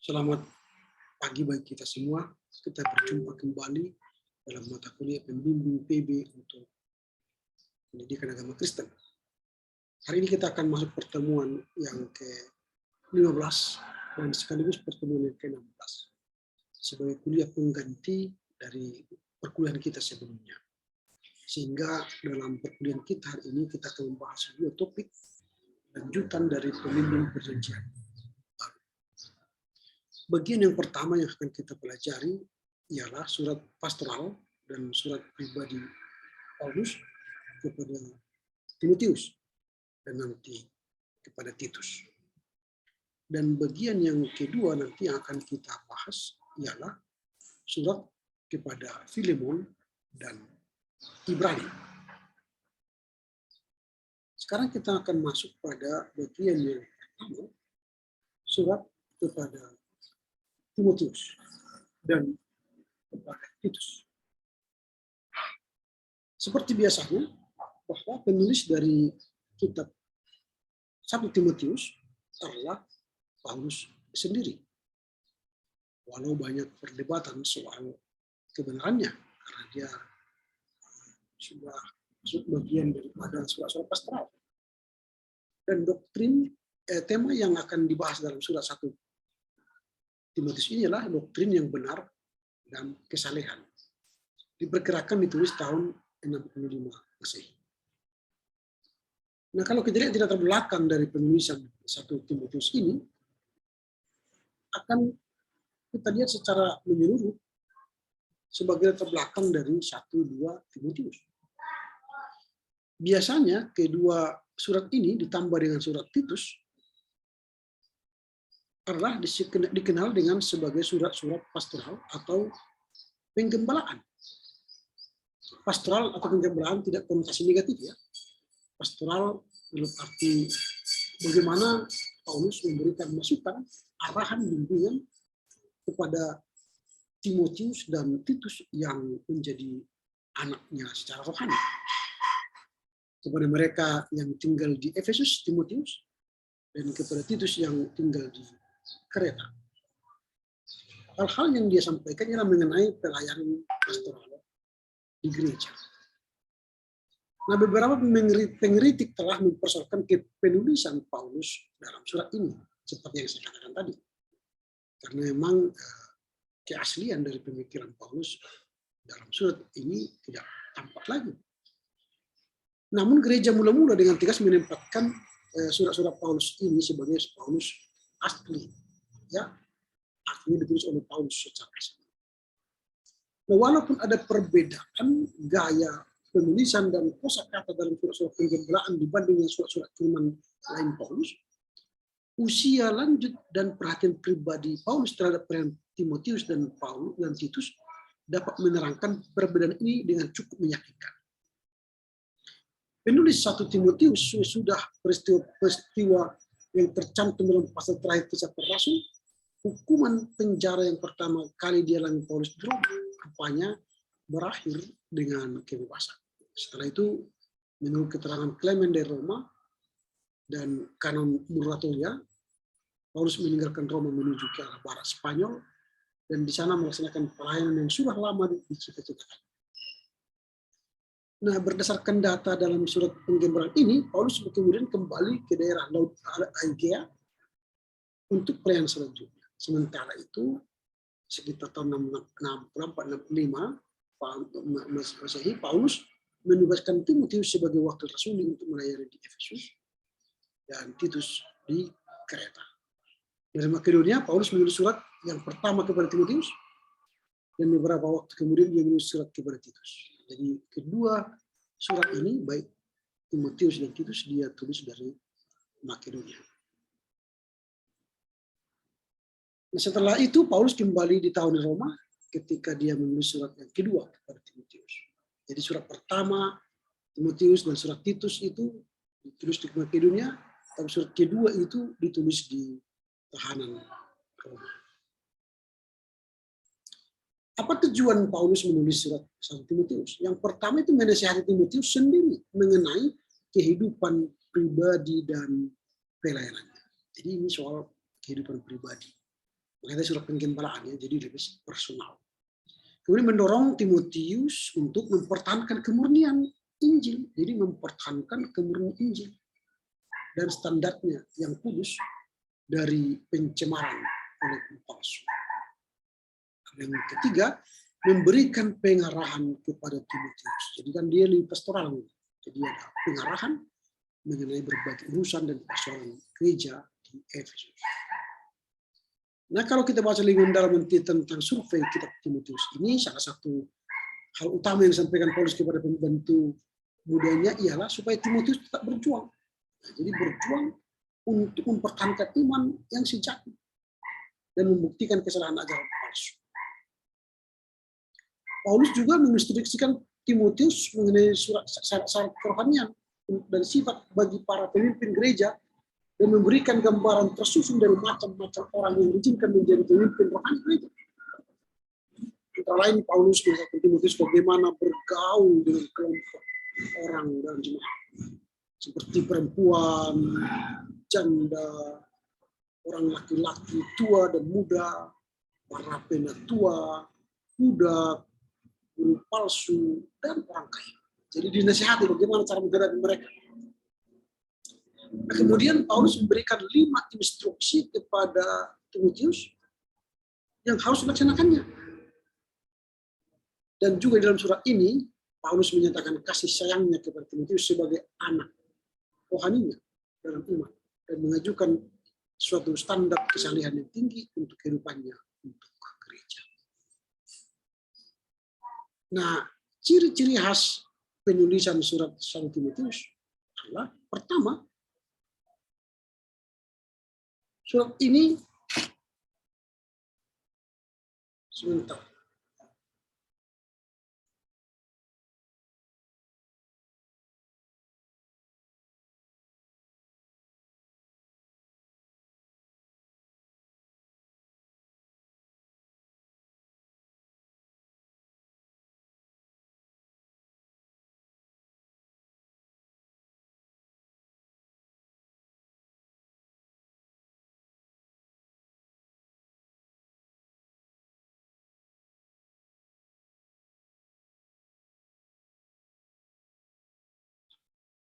Selamat pagi bagi kita semua. Kita berjumpa kembali dalam mata kuliah pembimbing PB untuk pendidikan agama Kristen. Hari ini kita akan masuk pertemuan yang ke-15 dan sekaligus pertemuan yang ke-16 sebagai kuliah pengganti dari perkuliahan kita sebelumnya. Sehingga dalam perkuliahan kita hari ini kita akan membahas dua topik lanjutan dari pembimbing perjanjian. Bagian yang pertama yang akan kita pelajari ialah surat pastoral dan surat pribadi Paulus kepada Timotius dan nanti kepada Titus. Dan bagian yang kedua nanti yang akan kita bahas ialah surat kepada Filemon dan Ibrani. Sekarang kita akan masuk pada bagian yang pertama, surat kepada Timotius dan kepada Titus. Seperti biasanya, bahwa penulis dari kitab 1 Timotius adalah Paulus sendiri. Walau banyak perdebatan soal kebenarannya, karena dia sudah masuk bagian daripada surat-surat pastoral. Dan doktrin, tema yang akan dibahas dalam surat 1 Timotius ini adalah doktrin yang benar dan kesalehan. Diperkirakan ditulis tahun 65 Masehi. Nah, kalau kita lihat di latar belakang dari penulisan 1 Timotius ini, akan kita lihat secara menyeluruh sebagai latar belakang dari 1-2 Timotius. Biasanya kedua surat ini ditambah dengan surat Titus adalah dikenal dengan sebagai surat-surat pastoral atau penggembalaan. Pastoral atau penggembalaan tidak konotasi negatif ya. Pastoral dalam arti bagaimana Paulus memberikan masukan, arahan, bimbingan kepada Timotius dan Titus yang menjadi anaknya secara rohani. Kepada mereka yang tinggal di Efesus, Timotius, dan kepada Titus yang tinggal di Kreta. Hal-hal yang dia sampaikan ialah mengenai pelayanan pastoral di gereja. Nah, beberapa pengkritik telah mempersoalkan penulisan Paulus dalam surat ini, seperti yang saya katakan tadi. Karena memang keaslian dari pemikiran Paulus dalam surat ini tidak tampak lagi. Namun gereja mula-mula dengan tegas menempatkan surat-surat Paulus ini sebagai Paulus asli, ya, artinya ditulis oleh Paulus secara asli. Nah, walaupun ada perbedaan gaya penulisan dan kosakata dalam surat-surat penggembalaan dibanding dengan surat-surat firman lain Paulus, usia lanjut dan perhatian pribadi Paulus terhadap Timotius dan Paulus dan Titus dapat menerangkan perbedaan ini dengan cukup meyakinkan. Penulis 1 Timotius sudah peristiwa yang tercantum dalam pasal terakhir kisah para rasul, hukuman penjara yang pertama kali dialami Paulus di Roma, rupanya berakhir dengan kebebasan. Setelah itu, menurut keterangan Clement dari Roma dan kanon Muratoria, Paulus meninggalkan Roma menuju ke arah barat Spanyol dan di sana melaksanakan pelayanan yang sudah lama dicita-citakan. Nah, berdasarkan data dalam surat penggembalaan ini, Paulus kemudian kembali ke daerah Laut Aegea untuk pelayanan selanjutnya. Sementara itu, sekitar tahun 64-65 Masehi, Paulus menugaskan Timotius sebagai wakil rasuli untuk melayani di Efesus dan Titus di Kreta. Dari Makedonia, Paulus menulis surat yang pertama kepada Timotius dan beberapa waktu kemudian dia menulis surat kepada Titus. Jadi kedua surat ini, baik Timotius dan Titus, dia tulis dari Makedonia. Nah, setelah itu Paulus kembali di tahun Roma ketika dia menulis surat yang kedua kepada Timotius. Jadi surat pertama Timotius dan surat Titus itu ditulis di Makedonia, tapi surat kedua itu ditulis di tahanan Roma. Apa tujuan Paulus menulis surat 1 Timotius? Yang pertama itu menasihati Timotius sendiri mengenai kehidupan pribadi dan pelayanannya. Jadi ini soal kehidupan pribadi. Makanya surat penggembalaannya jadi lebih personal. Kemudian mendorong Timotius untuk mempertahankan kemurnian Injil. Jadi mempertahankan kemurnian Injil dan standarnya yang kudus dari pencemaran oleh palsu. Yang ketiga, memberikan pengarahan kepada Timotius. Jadi kan dia lebih pastoral. Jadi ada pengarahan mengenai berbagai urusan dan persoalan gereja di Efesus. Nah, kalau kita baca lebih mendalam tentang survei kitab Timotius ini, salah satu hal utama yang disampaikan Paulus kepada pembantu mudanya ialah supaya Timotius tetap berjuang. Nah, jadi berjuang untuk mempertahankan iman yang sejati dan membuktikan kesalahan ajaran palsu. Paulus juga menginstruksikan Timotius mengenai syarat kerohanian dan sifat bagi para pemimpin gereja dan memberikan gambaran tersusun dari macam-macam orang yang diizinkan menjadi pemimpin rohani gereja. Antara lain Paulus mengajarkan Timotius bagaimana bergaul dengan kelompok orang dalam jemaat, seperti perempuan, janda, orang laki-laki tua dan muda, para penatua, budak, guru palsu, dan orang kaya. Jadi dinasihati bagaimana cara menghadapi mereka. Nah, kemudian Paulus memberikan 5 instruksi kepada Timotius yang harus dilaksanakannya. Dan juga dalam surat ini, Paulus menyatakan kasih sayangnya kepada Timotius sebagai anak rohaninya dalam iman dan mengajukan suatu standar kesalehan yang tinggi untuk kehidupannya untuk gereja. Nah, ciri-ciri khas penulisan surat 1 Timotius adalah pertama, surat ini sebentar.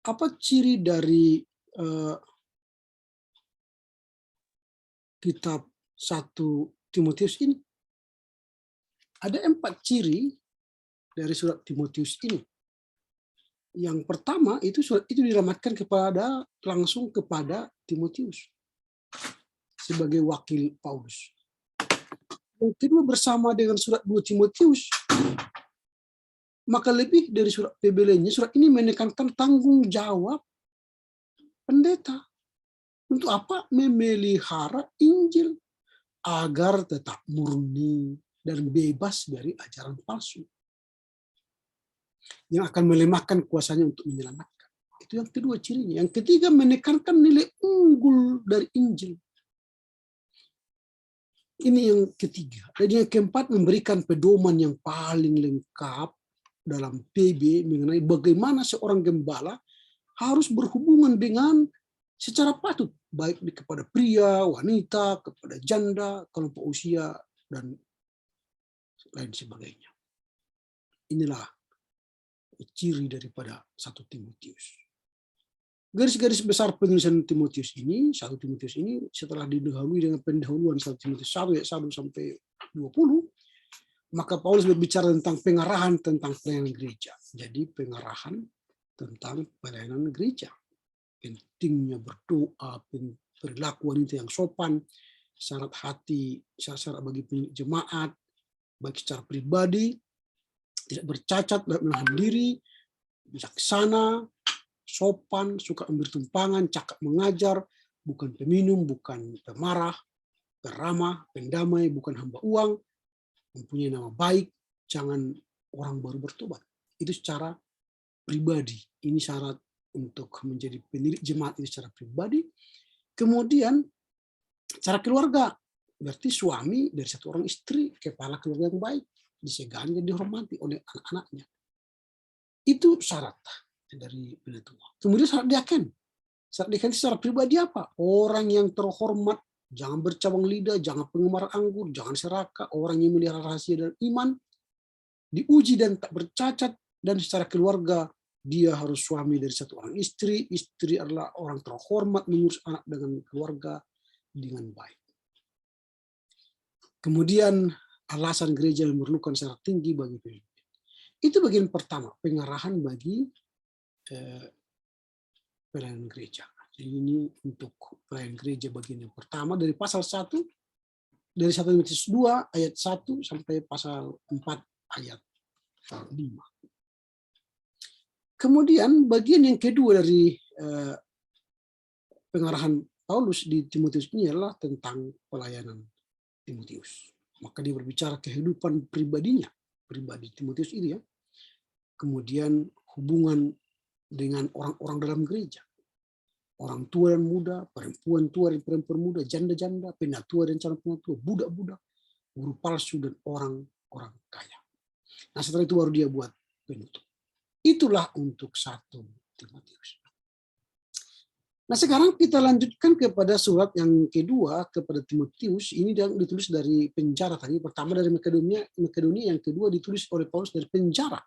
Apa ciri dari kitab 1 Timotius ini? Ada 4 ciri dari surat Timotius ini. Yang pertama itu surat itu dilamatkan langsung kepada Timotius sebagai wakil Paulus. Yang kedua, bersama dengan surat 2 Timotius, maka lebih dari surat PB lainnya, surat ini menekankan tanggung jawab pendeta. Untuk apa? Memelihara Injil agar tetap murni dan bebas dari ajaran palsu yang akan melemahkan kuasanya untuk menyelamatkan. Itu yang kedua cirinya. Yang ketiga, menekankan nilai unggul dari Injil. Ini yang ketiga. Dan yang keempat, memberikan pedoman yang paling lengkap dalam PB mengenai bagaimana seorang gembala harus berhubungan dengan secara patut, baik kepada pria, wanita, kepada janda, kelompok usia, dan lain sebagainya. Inilah ciri daripada 1 Timotius. Garis-garis besar penulisan Timotius ini, 1 Timotius ini, setelah didahului dengan pendahuluan 1 Timotius 1 ayat 1 sampai 20, maka Paulus berbicara tentang pengarahan tentang pelayanan gereja. Jadi pengarahan tentang pelayanan gereja. Pentingnya berdoa, perilaku wanita yang sopan, syarat hati, syarat bagi jemaat, baik secara pribadi, tidak bercacat, tidak menahan diri, bijaksana, sopan, suka memberi tumpangan, cakap mengajar, bukan peminum, bukan pemarah, peramah, pendamai, bukan hamba uang, mempunyai nama baik, jangan orang baru bertobat. Itu secara pribadi. Ini syarat untuk menjadi penilik jemaat itu secara pribadi. Kemudian secara keluarga, berarti suami dari satu orang istri, kepala keluarga yang baik, disegani dan dihormati oleh anak-anaknya. Itu syarat dari penetua. Kemudian syarat diaken. Syarat diaken secara pribadi apa? Orang yang terhormat jangan bercabang lidah, jangan penggemar anggur, jangan serakah, orang yang melihara rahasia dan iman, diuji dan tak bercacat, dan secara keluarga dia harus suami dari satu orang istri, istri adalah orang terhormat mengurus anak dengan keluarga dengan baik. Kemudian alasan gereja memerlukan secara tinggi bagi pemimpin. Itu bagian pertama, pengarahan bagi pelayanan gereja. Jadi ini untuk pelayanan gereja bagian yang pertama dari pasal 1, dari 1 Timotius 2 ayat 1 sampai pasal 4 ayat 5. Kemudian bagian yang kedua dari pengarahan Paulus di Timotius ini adalah tentang pelayanan Timotius. Maka dia berbicara kehidupan pribadinya, pribadi Timotius ini ya. Kemudian hubungan dengan orang-orang dalam gereja. Orang tua dan muda, perempuan tua dan perempuan muda, janda-janda, penatua dan calon penatua, budak-budak, guru palsu dan orang-orang kaya. Nah setelah itu baru dia buat penutup. Itulah untuk 1 Timotius. Nah sekarang kita lanjutkan kepada surat yang kedua kepada Timotius. Ini yang ditulis dari penjara tadi. Pertama dari Makedonia, yang kedua ditulis oleh Paulus dari penjara.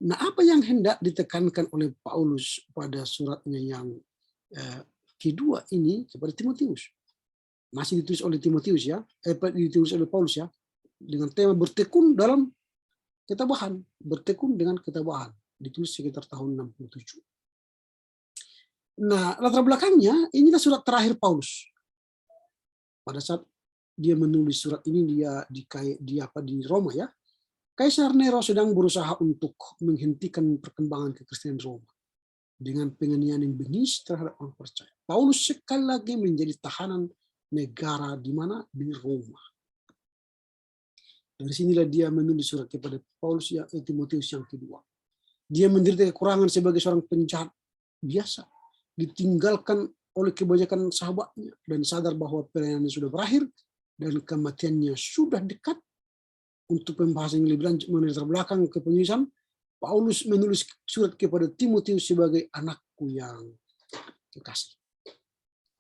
Nah apa yang hendak ditekankan oleh Paulus pada suratnya yang kedua ini kepada Timotius? Masih ditulis oleh Timotius ya, ditulis oleh Paulus ya, dengan tema bertekun dalam ketabahan, bertekun dengan ketabahan. Ditulis sekitar tahun 67. Nah, latar belakangnya inilah surat terakhir Paulus. Pada saat dia menulis surat ini dia di Roma ya. Kaisar Nero sedang berusaha untuk menghentikan perkembangan kekristenan Roma dengan penganiayaan yang bengis terhadap orang percaya. Paulus sekali lagi menjadi tahanan negara di mana? Di Roma. Dari sinilah dia menulis surat kepada Paulus ya, Timotius yang kedua. Dia menderita kekurangan sebagai seorang penjahat biasa, ditinggalkan oleh kebanyakan sahabatnya dan sadar bahwa pelayanannya sudah berakhir dan kematiannya sudah dekat. Untuk pembahasan yang lebih lanjut mengenai latar belakang kepenulisan, Paulus menulis surat kepada Timotius sebagai anakku yang kekasih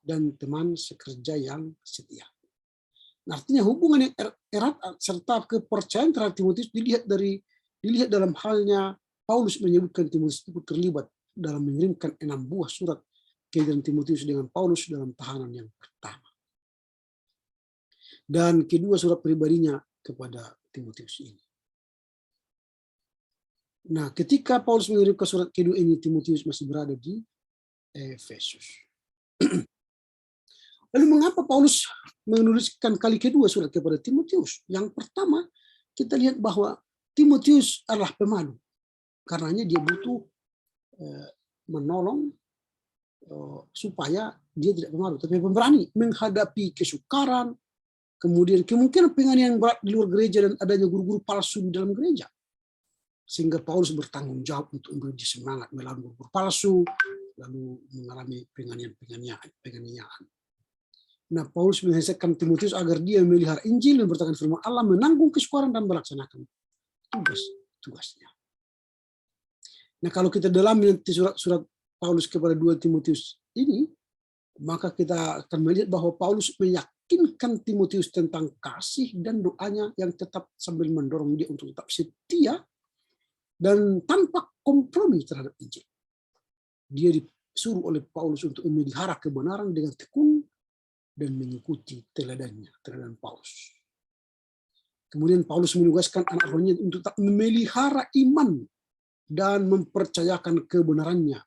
dan teman sekerja yang setia. Nah, artinya hubungan yang erat serta kepercayaan terhadap Timotius dilihat dalam halnya Paulus menyebutkan Timotius itu terlibat dalam mengirimkan 6 buah surat kehidupan Timotius dengan Paulus dalam tahanan yang pertama. Dan kedua surat pribadinya kepada Timotius ini. Nah, ketika Paulus mengirimkan surat kedua ini, Timotius masih berada di Efesus. Lalu mengapa Paulus menuliskan kali kedua surat kepada Timotius? Yang pertama, kita lihat bahwa Timotius adalah pemalu. Karenanya dia butuh menolong supaya dia tidak pemalu, tapi pemberani menghadapi kesukaran, kemudian kemungkinan penganiayaan berat di luar gereja dan adanya guru-guru palsu di dalam gereja. Sehingga Paulus bertanggung jawab untuk memberi semangat melawan guru-guru palsu, lalu mengalami penganiayaan. Nah, Paulus menasihatkan Timotius agar dia memelihara Injil dan bertahan firman Allah, menanggung kesukaran dan melaksanakan tugas-tugasnya. Nah, kalau kita dalami nanti surat Paulus kepada 2 Timotius ini, maka kita akan melihat bahwa Paulus meyakinkan Timotius tentang kasih dan doanya yang tetap sambil mendorong dia untuk tetap setia dan tanpa kompromi terhadap Injil. Dia disuruh oleh Paulus untuk memelihara kebenaran dengan tekun dan mengikuti teladan Paulus. Kemudian Paulus menugaskan anak rohnya untuk tetap memelihara iman dan mempercayakan kebenarannya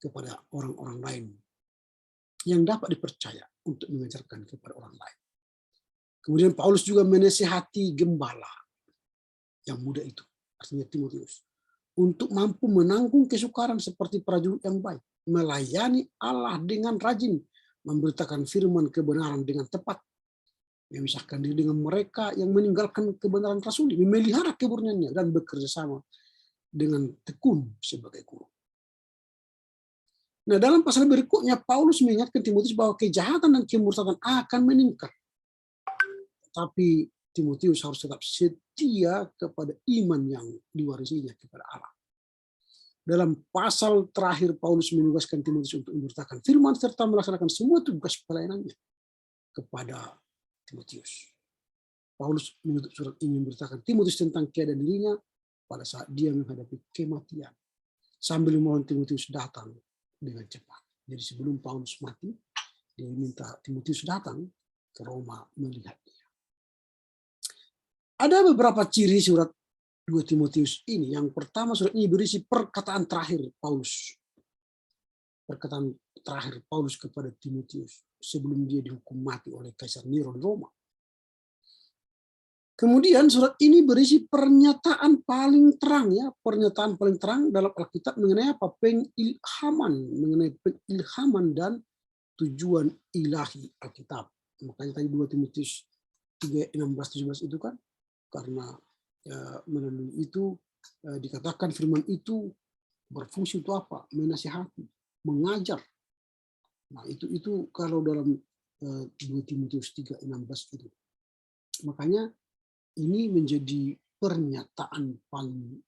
kepada orang-orang lain yang dapat dipercaya untuk mengajarkan kepada orang lain. Kemudian Paulus juga menasihati gembala yang muda itu, artinya Timotius, untuk mampu menanggung kesukaran seperti prajurit yang baik, melayani Allah dengan rajin, memberitakan firman kebenaran dengan tepat, memisahkan diri dengan mereka yang meninggalkan kebenaran rasuli, memelihara kemurniannya dan bekerja sama dengan tekun sebagai guru. Nah, dalam pasal berikutnya Paulus mengingatkan Timotius bahwa kejahatan dan kemurtadan akan meningkat. Tapi Timotius harus tetap setia kepada iman yang diwarisinya kepada Allah. Dalam pasal terakhir Paulus menugaskan Timotius untuk memberitakan firman serta melaksanakan semua tugas pelayanannya. kepada Timotius. Paulus menutup surat ini memberitakan Timotius tentang keadaan dirinya pada saat dia menghadapi kematian, sambil memohon Timotius datang dengan cepat. Jadi sebelum Paulus mati, dia minta Timotius datang ke Roma melihat dia. Ada beberapa ciri surat 2 Timotius ini. Yang pertama, surat ini berisi perkataan terakhir Paulus. Perkataan terakhir Paulus kepada Timotius sebelum dia dihukum mati oleh Kaisar Nero di Roma. Kemudian surat ini berisi pernyataan paling terang, ya, pernyataan paling terang dalam Alkitab mengenai apa? Mengenai pengilhaman dan tujuan ilahi Alkitab. Makanya tadi 2 Timotius 3:16-17 itu kan, karena melalui itu dikatakan firman itu berfungsi untuk apa? Menasihati, mengajar. Nah, itu kalau dalam 2 Timotius 3:16 itu. Makanya ini menjadi pernyataan paling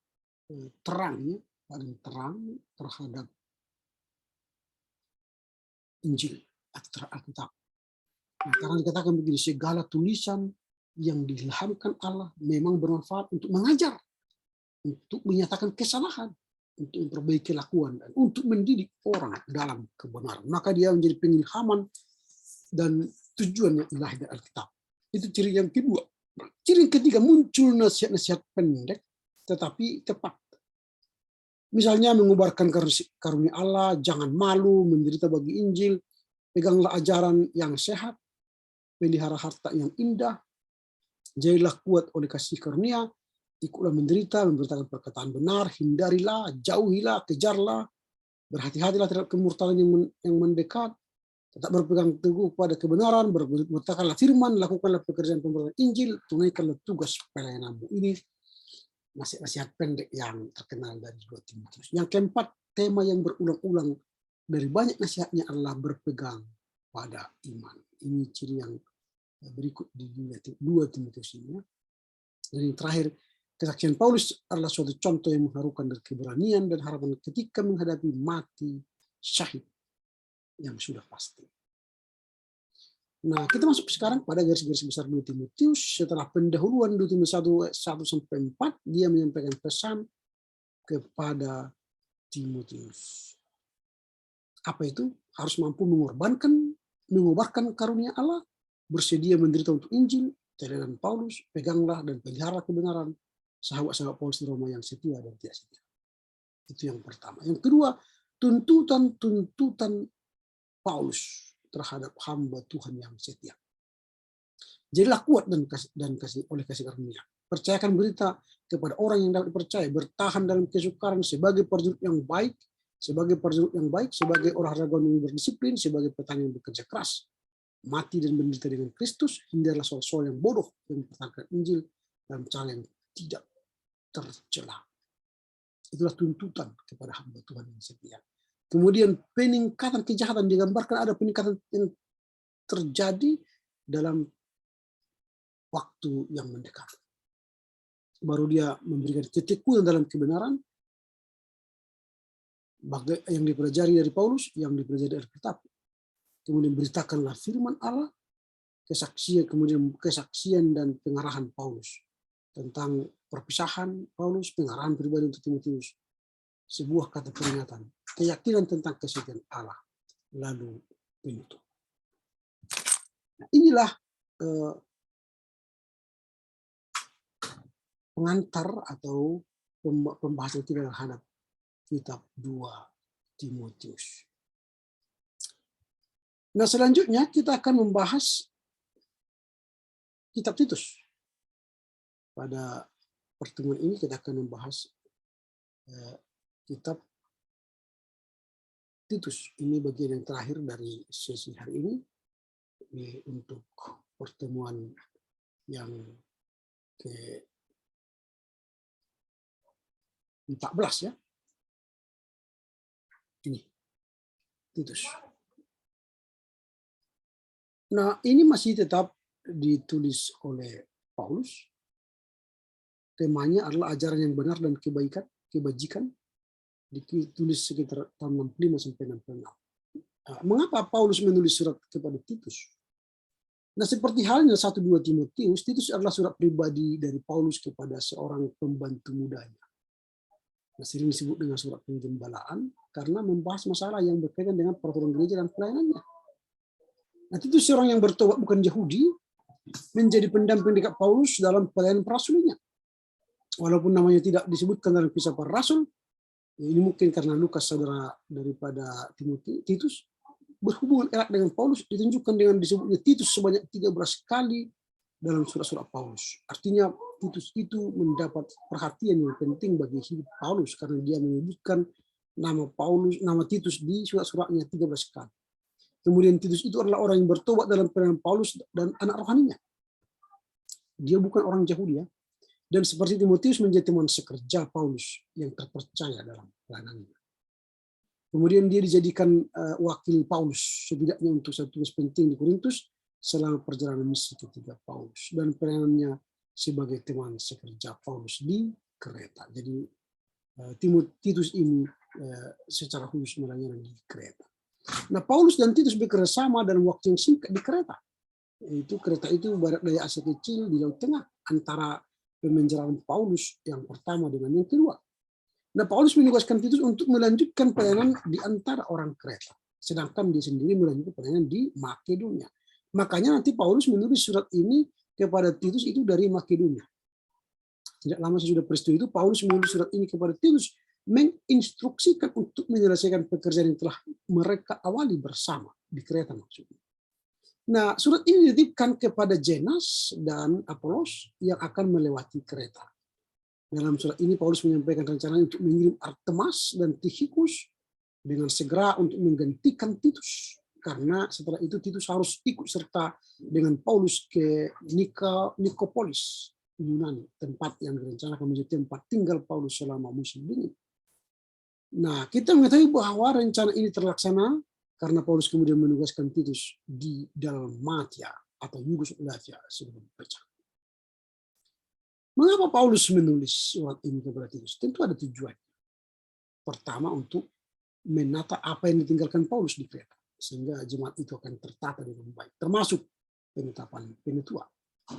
terang, ya, paling terang terhadap Injil atau Alkitab. Nah, karena dikatakan begini, segala tulisan yang diilhamkan Allah memang bermanfaat untuk mengajar, untuk menyatakan kesalahan, untuk memperbaiki kelakuan, dan untuk mendidik orang dalam kebenaran. Maka dia menjadi pengilhaman dan tujuannya ilahi dari Alkitab. Itu ciri yang kedua. Ciri yang ketiga, muncul nasihat-nasihat pendek tetapi tepat. Misalnya mengubarkan karunia Allah, jangan malu, menderita bagi Injil, peganglah ajaran yang sehat, pelihara harta yang indah, jadilah kuat oleh kasih karunia, ikutlah menderita, memberitakan perkataan benar, hindarilah, jauhilah, kejarlah, berhati-hatilah terhadap kemurtadan yang mendekat, tetap berpegang teguh pada kebenaran, beritakanlah firman, lakukanlah pekerjaan pemberitaan Injil, tunaikanlah tugas pelayananmu. Ini nasihat pendek yang terkenal dari 2 Timotius. Yang keempat, tema yang berulang-ulang dari banyak nasihatnya adalah berpegang pada iman. Ini ciri yang berikut di 2 Timotius ini. Dan yang terakhir, kesaksian Paulus adalah suatu contoh yang mengharukan dari keberanian dan harapan ketika menghadapi mati syahid yang sudah pasti. Nah, kita masuk sekarang pada garis-garis besar 2 Timotius. Setelah pendahuluan 2 Timotius 1-4, dia menyampaikan pesan kepada Timotius. Apa itu? Harus mampu mengobarkan karunia Allah, bersedia menderita untuk Injil, teladan Paulus, peganglah dan pelihara kebenaran sahabat-sahabat Paulus di Roma yang setia dan tidak setia. Itu yang pertama. Yang kedua, tuntutan Paulus terhadap hamba Tuhan yang setia. Jadilah kuat dan kasih oleh kasih karunia. Percayakan berita kepada orang yang dapat dipercaya, bertahan dalam kesukaran sebagai prajurit yang baik, sebagai olahragawan yang berdisiplin, sebagai petani yang bekerja keras, mati dan menderita dengan Kristus. Hindarilah soal-soal yang bodoh yang mempertahankan Injil dalam cara yang tidak tercela. Itulah tuntutan kepada hamba Tuhan yang setia. Kemudian peningkatan kejahatan digambarkan ada peningkatan yang terjadi dalam waktu yang mendekat. Baru dia memberikan ketekunan dalam kebenaran yang dipelajari dari Paulus, yang dipelajari dari Alkitab. Kemudian beritakanlah firman Allah, kesaksian dan pengarahan Paulus tentang perpisahan Paulus, pengarahan pribadi untuk Timotius, sebuah kata peringatan, keyakinan tentang kesetiaan Allah, lalu penutup. Nah, inilah pengantar atau pembahasan kita terhadap kitab 2 Timotius. Nah, selanjutnya kita akan membahas kitab Titus. Pada pertemuan ini kita akan membahas kitab Titus. Ini bagian yang terakhir dari sesi hari ini. Ini untuk pertemuan yang ke-14 ya. Ini Titus. Nah, ini masih tetap ditulis oleh Paulus. Temanya adalah ajaran yang benar dan kebajikan. Ditulis sekitar tahun 65 sampai 66. Mengapa Paulus menulis surat kepada Titus? Nah, seperti halnya 1-2 Timotius, Titus adalah surat pribadi dari Paulus kepada seorang pembantu mudanya. Nah, sering disebut dengan surat penggembalaan karena membahas masalah yang berkaitan dengan peraturan gereja dan pelayanannya. Nah, Titus seorang yang bertobat bukan Yahudi, menjadi pendamping dekat Paulus dalam pelayanan perasulinya. Walaupun namanya tidak disebutkan dalam kisah para rasul, ini mungkin karena Lukas saudara daripada Titus, berhubungan erat dengan Paulus ditunjukkan dengan disebutnya Titus sebanyak 13 kali dalam surat-surat Paulus. Artinya Titus itu mendapat perhatian yang penting bagi hidup Paulus karena dia menyebutkan nama Titus di surat-suratnya 13 kali. Kemudian Titus itu adalah orang yang bertobat dalam pelayanan Paulus dan anak rohaninya. Dia bukan orang Yahudi ya. Dan seperti Timotius menjadi teman sekerja Paulus yang terpercaya dalam pelayanannya. Kemudian dia dijadikan wakil Paulus setidaknya untuk satu tugas penting di Korintus selama perjalanan misi ketiga Paulus dan pelayanannya sebagai teman sekerja Paulus di Kreta. Jadi Titus ini secara khusus melayani di Kreta. Nah, Paulus dan Titus bekerja sama dalam waktu yang singkat di Kreta. Kreta itu barat daya Asia Kecil di Laut Tengah antara pemenjaraan Paulus yang pertama dengan yang kedua. Nah, Paulus menugaskan Titus untuk melanjutkan pelayanan di antara orang Kreta, sedangkan dia sendiri melanjutkan pelayanan di Makedonia. Makanya nanti Paulus menulis surat ini kepada Titus itu dari Makedonia. Tidak lama sesudah peristiwa itu, Paulus menulis surat ini kepada Titus, menginstruksikan untuk menyelesaikan pekerjaan yang telah mereka awali bersama di Kreta maksudnya. Nah, surat ini dititipkan kepada Zenas dan Apolos yang akan melewati Kreta. Dalam surat ini Paulus menyampaikan rencana untuk mengirim Artemas dan Tychicus dengan segera untuk menggantikan Titus. Karena setelah itu Titus harus ikut serta dengan Paulus ke Nikopolis, Yunani, tempat yang direncanakan menjadi tempat tinggal Paulus selama musim dingin. Nah, kita mengetahui bahwa rencana ini terlaksana karena Paulus kemudian menugaskan Titus di Dalmatia atau Yugoslavia sebelum pecah. Mengapa Paulus menulis surat ini kepada Titus? Tentu ada tujuan. Pertama, untuk menata apa yang ditinggalkan Paulus di Kreta, sehingga jemaat itu akan tertata dengan baik, termasuk penetapan penetua.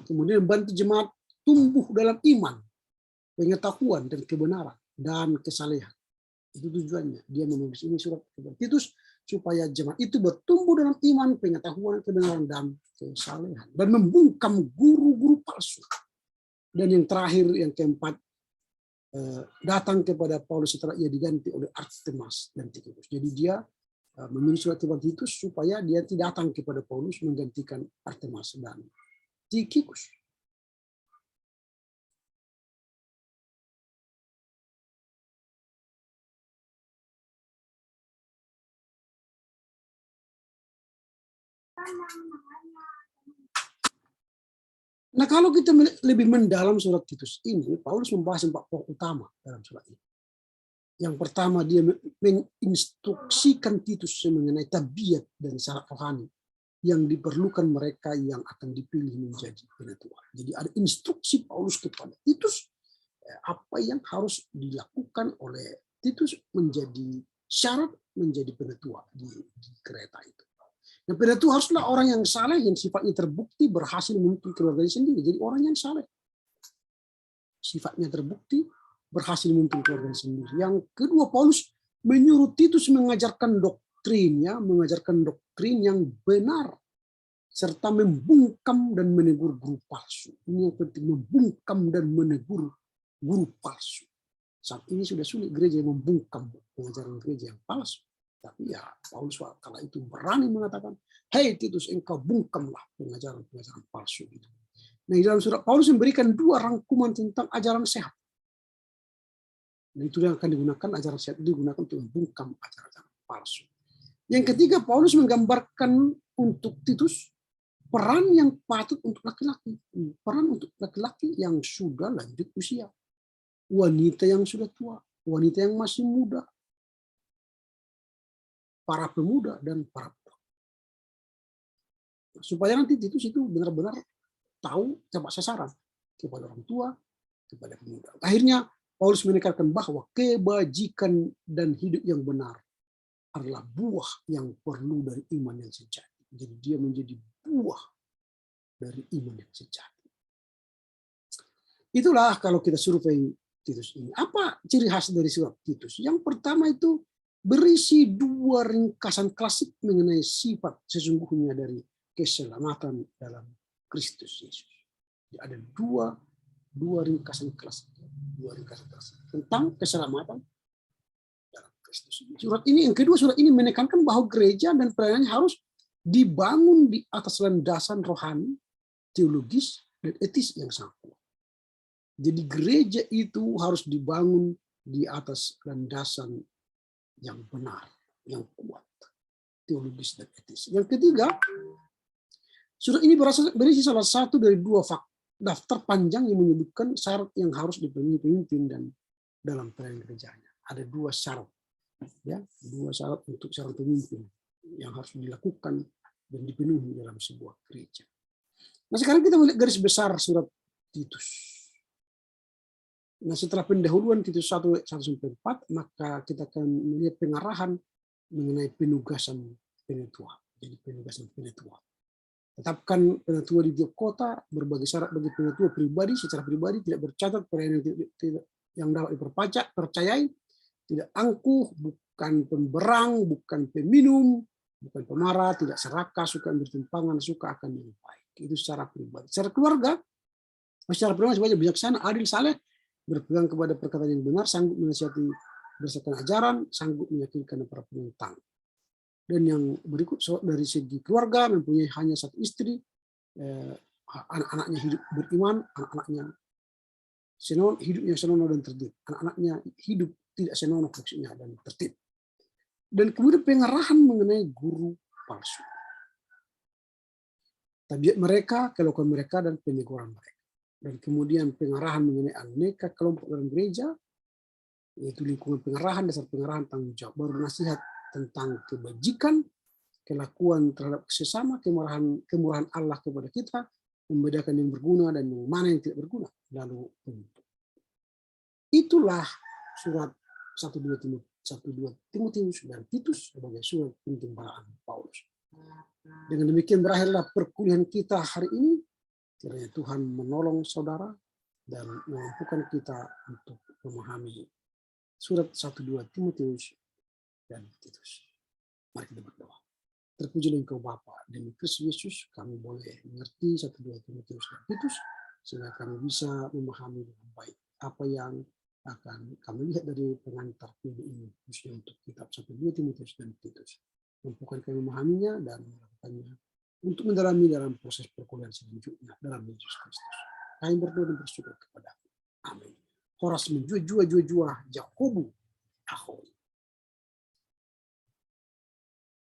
Kemudian membantu jemaat tumbuh dalam iman, pengetahuan dan kebenaran dan kesalehan. Itu tujuannya. Dia menulis ini surat kepada Titus supaya jemaat itu bertumbuh dalam iman, pengetahuan, kebenaran dan kesalehan, dan membungkam guru-guru palsu. Dan yang terakhir, yang keempat, datang kepada Paulus setelah ia diganti oleh Artemas dan Tychicus. Jadi dia menulis surat kepada Titus supaya dia tidak datang kepada Paulus menggantikan Artemas dan Tychicus. Nah, kalau kita lebih mendalam surat Titus ini, Paulus membahas 4 pokok utama dalam surat ini. Yang pertama, dia menginstruksikan Titus mengenai tabiat dan syarat rohani yang diperlukan mereka yang akan dipilih menjadi penetua. Jadi ada instruksi Paulus kepada Titus apa yang harus dilakukan oleh Titus menjadi syarat menjadi penetua di Kreta itu. Nah, penetua haruslah orang yang saleh, yang sifatnya terbukti berhasil memimpin keluarganya sendiri. Jadi orang yang saleh, sifatnya terbukti berhasil memimpin keluarganya sendiri. Yang kedua, Paulus menyuruh Titus mengajarkan doktrin yang benar, serta membungkam dan menegur guru palsu. Ini yang penting, membungkam dan menegur guru palsu. Saat ini sudah sulit gereja yang membungkam pengajaran gereja yang palsu. Tapi ya Paulus kala itu berani mengatakan, "Hei Titus, engkau bungkamlah pengajaran-pengajaran palsu itu." Nah, di dalam surat Paulus memberikan 2 rangkuman tentang ajaran sehat. Dan itu yang akan digunakan, ajaran sehat itu digunakan untuk membungkam ajaran palsu. Yang ketiga, Paulus menggambarkan untuk Titus peran yang patut untuk laki-laki. Peran untuk laki-laki yang sudah lanjut usia. Wanita yang sudah tua, wanita yang masih muda, para pemuda dan para pemuda. Supaya nanti Titus itu benar-benar tahu tepat sasaran kepada orang tua, kepada pemuda. Akhirnya Paulus menekankan bahwa kebajikan dan hidup yang benar adalah buah yang perlu dari iman yang sejati. Jadi dia menjadi buah dari iman yang sejati. Itulah kalau kita survei Titus ini. Apa ciri khas dari surat Titus? Yang pertama itu berisi 2 ringkasan klasik mengenai sifat sesungguhnya dari keselamatan dalam Kristus Yesus. Ada dua ringkasan klasik tentang keselamatan dalam Kristus. Surat ini, yang kedua, surat ini menekankan bahwa gereja dan pelayanannya harus dibangun di atas landasan rohani, teologis, dan etis yang sangat kuat. Jadi gereja itu harus dibangun di atas landasan yang benar, yang kuat, teologis dan etis. Yang ketiga, surat ini berisi salah satu dari 2 daftar panjang yang menyebutkan syarat yang harus dipenuhi pemimpin dan dalam pelayanan gerejanya. Ada 2 syarat, ya, 2 syarat untuk seorang pemimpin yang harus dilakukan dan dipenuhi dalam sebuah gereja. Nah, sekarang kita melihat garis besar surat Titus. Nah, setelah pendahuluan Titus 1:1-4, maka kita akan melihat pengarahan mengenai penugasan penetua. Jadi penugasan penetua. Tetapkan penetua di tiap kota, berbagai syarat bagi penetua pribadi, secara pribadi tidak bercatat, pelayanan yang dapat dipercayai, tidak angkuh, bukan pemberang, bukan peminum, bukan pemarah, tidak serakah, suka bertentangan, suka akan yang baik. Itu secara pribadi. Secara keluarga, secara pribadi sebagai bijaksana, adil, saleh, berpegang kepada perkataan yang benar, sanggup menasihati berdasarkan ajaran, sanggup meyakinkan para penentang. Dan yang berikut dari segi keluarga, mempunyai hanya 1 istri, anak-anaknya hidup beriman, anak-anaknya hidupnya senonoh dan tertib, anak-anaknya hidup tidak senonoh maksudnya dan tertib. Dan kemudian pengarahan mengenai guru palsu, tabiat mereka, kelakuan mereka, dan peneguran mereka. Dan kemudian pengarahan mengenai aneka kelompok dalam gereja, yaitu lingkungan pengarahan, dasar pengarahan, tanggung jawab, baru nasihat tentang kebajikan, kelakuan terhadap sesama, kemurahan Allah kepada kita, membedakan yang berguna dan yang mana yang tidak berguna, lalu penutup. Itulah surat 1-2 Timotius dan Titus sebagai surat pentimbangan Paulus. Dengan demikian berakhirlah perkuliahan kita hari ini. Kiranya Tuhan menolong saudara dan memampukan kita untuk memahami surat 1-2 Timotius dan Titus. Mari kita berdoa. Terpujilah Engkau Bapa, demi Kristus Yesus kami boleh mengerti 1-2 Timotius dan Titus, sehingga kami bisa memahami dengan baik apa yang akan kami lihat dari pengantar minggu ini, khususnya untuk kitab 1-2 Timotius dan Titus. Mampukan kami memahaminya dan melakukannya untuk mendalami dalam proses perkuliahan selanjutnya dalam Yesus Kristus. Kami berdoa dan bersyukur kepada-Mu. Amin. Horas menjua-jua, Jakobu, Aho.